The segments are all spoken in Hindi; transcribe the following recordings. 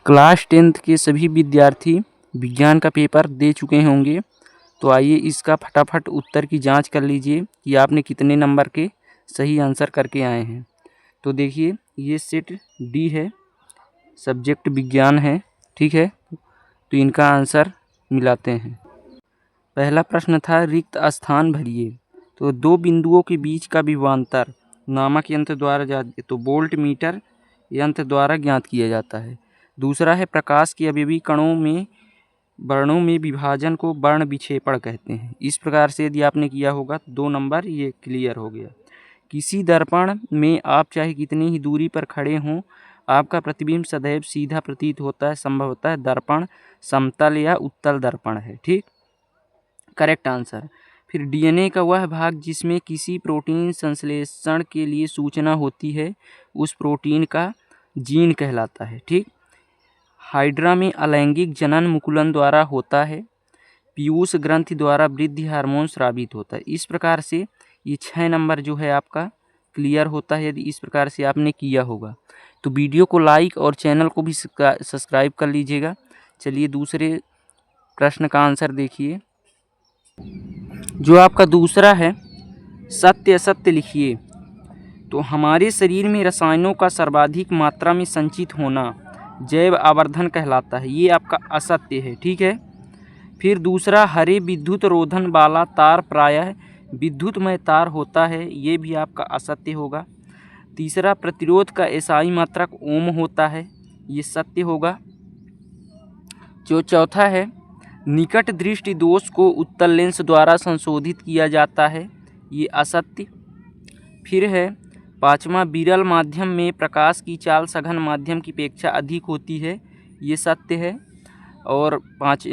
क्लास 10th के सभी विद्यार्थी विज्ञान का पेपर दे चुके होंगे। तो आइए इसका फटाफट उत्तर की जांच कर लीजिए कि आपने कितने नंबर के सही आंसर करके आए हैं। तो देखिए ये सेट डी है, सब्जेक्ट विज्ञान है, ठीक है। तो इनका आंसर मिलाते हैं। पहला प्रश्न था रिक्त स्थान भरिए। तो दो बिंदुओं के बीच का विभवांतर नामक यंत्र द्वारा तो वोल्ट मीटर यंत्र द्वारा ज्ञात किया जाता है। दूसरा है प्रकाश के अवयवी कणों में वर्णों में विभाजन को वर्ण विक्षेपण कहते हैं। इस प्रकार से यदि आपने किया होगा तो 2 नंबर ये क्लियर हो गया। किसी दर्पण में आप चाहे कितनी ही दूरी पर खड़े हों, आपका प्रतिबिंब सदैव सीधा प्रतीत होता है। संभवतः दर्पण समतल या उत्तल दर्पण है, ठीक, करेक्ट आंसर। फिर डीएनए का वह भाग जिसमें किसी प्रोटीन संश्लेषण के लिए सूचना होती है, उस प्रोटीन का जीन कहलाता है, ठीक। हाइड्रा में अलैंगिक जनन मुकुलन द्वारा होता है। पीयूष ग्रंथि द्वारा वृद्धि हार्मोन स्रावित होता है। इस प्रकार से ये 6 नंबर जो है आपका क्लियर होता है यदि इस प्रकार से आपने किया होगा। तो वीडियो को लाइक और चैनल को भी सब्सक्राइब कर लीजिएगा। चलिए दूसरे प्रश्न का आंसर देखिए। जो आपका दूसरा है सत्य असत्य लिखिए। तो हमारे शरीर में रसायनों का सर्वाधिक मात्रा में संचित होना जैव आवर्धन कहलाता है। ये आपका असत्य है, ठीक है। फिर दूसरा हरे विद्युत रोधन वाला तार प्रायः विद्युतमय तार होता है। ये भी आपका असत्य होगा। तीसरा प्रतिरोध का एसआई मात्रक ओम होता है। ये सत्य होगा। जो चौथा है निकट दृष्टि दोष को उत्तल लेंस द्वारा संशोधित किया जाता है। ये असत्य। फिर है पांचवा विरल माध्यम में प्रकाश की चाल सघन माध्यम की अपेक्षा अधिक होती है। ये सत्य है। और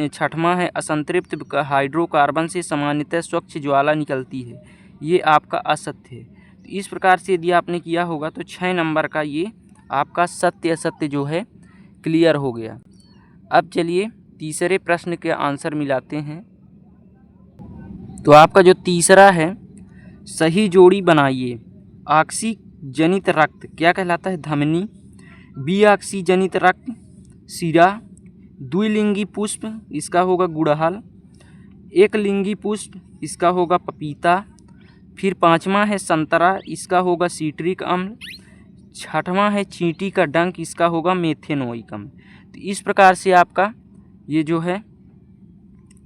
छठवां है असंतृप्त हाइड्रोकार्बन से सामान्यतः स्वच्छ ज्वाला निकलती है। ये आपका असत्य है। तो इस प्रकार से यदि आपने किया होगा तो 6 नंबर का ये आपका सत्य असत्य जो है क्लियर हो गया। अब चलिए तीसरे प्रश्न के आंसर मिलाते हैं। तो आपका जो तीसरा है सही जोड़ी बनाइए। ऑक्सी जनित रक्त क्या कहलाता है? धमनी। बी ऑक्सी जनित रक्त सिरा। द्विलिंगी पुष्प इसका होगा गुड़हल। एक लिंगी पुष्प इसका होगा पपीता। फिर पांचवा है संतरा, इसका होगा सिट्रिक अम्ल। छठवां है चींटी का डंक, इसका होगा मेथेनोइक अम्ल। तो इस प्रकार से आपका ये जो है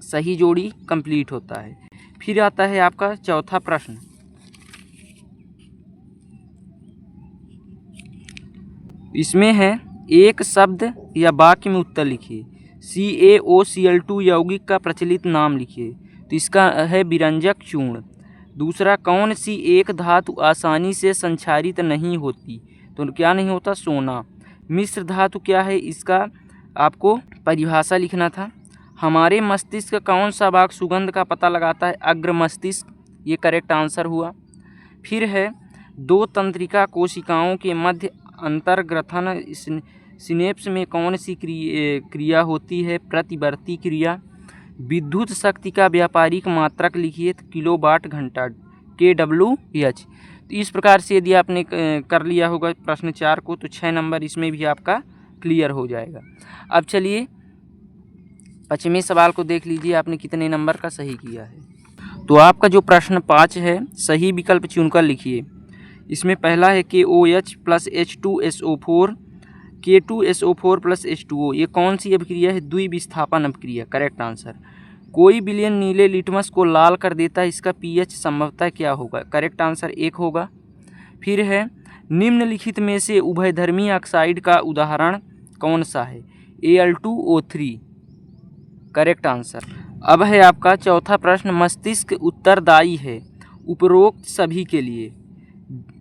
सही जोड़ी कंप्लीट होता है। फिर आता है आपका चौथा प्रश्न। इसमें है एक शब्द या वाक्य में उत्तर लिखिए। CaOCl2 यौगिक का प्रचलित नाम लिखिए। तो इसका है विरंजक चूर्ण। दूसरा कौन सी एक धातु आसानी से संक्षारित नहीं होती? तो क्या नहीं होता? सोना। मिश्र धातु क्या है? इसका आपको परिभाषा लिखना था। हमारे मस्तिष्क का कौन सा भाग सुगंध का पता लगाता है? अग्र मस्तिष्क। ये करेक्ट आंसर हुआ। फिर है दो तंत्रिका कोशिकाओं के मध्य अंतर्ग्रथन सिनेप्स में कौन सी क्रिया होती है? प्रतिवर्ती क्रिया। विद्युत शक्ति का व्यापारिक मात्रक लिखिए। किलोवाट घंटा kWh। तो इस प्रकार से यदि आपने कर लिया होगा प्रश्न 4 को तो 6 नंबर इसमें भी आपका क्लियर हो जाएगा। अब चलिए 5वें सवाल को देख लीजिए आपने कितने नंबर का सही किया है। तो आपका जो प्रश्न 5 है सही विकल्प चुनकर लिखिए। इसमें पहला है KOH + H2SO4 K2SO4 + H2O। ये कौन सी अभिक्रिया है? द्विविस्थापन अभिक्रिया, करेक्ट आंसर। कोई विलयन नीले लिटमस को लाल कर देता है, इसका pH संभवतः क्या होगा? करेक्ट आंसर 1 होगा। फिर है निम्नलिखित में से उभयधर्मी ऑक्साइड का उदाहरण कौन सा है? Al2O3, correct answer. अब है आपका चौथा प्रश्न। मस्तिष्क उत्तरदायी है उपरोक्त सभी के लिए।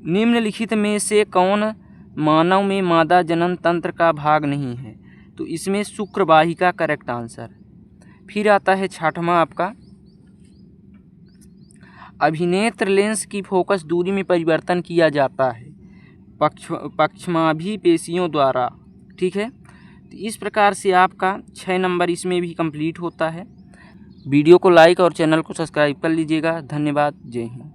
निम्नलिखित में से कौन मानव में मादा जनन तंत्र का भाग नहीं है? तो इसमें शुक्रवाहिका, करेक्ट आंसर। फिर आता है छठवां आपका अभिनेत्र लेंस की फोकस दूरी में परिवर्तन किया जाता है पक्षमाभि पेशियों द्वारा, ठीक है। तो इस प्रकार से आपका 6 नंबर इसमें भी कंप्लीट होता है। वीडियो को लाइक और चैनल को सब्सक्राइब कर लीजिएगा। धन्यवाद। जय हिंद।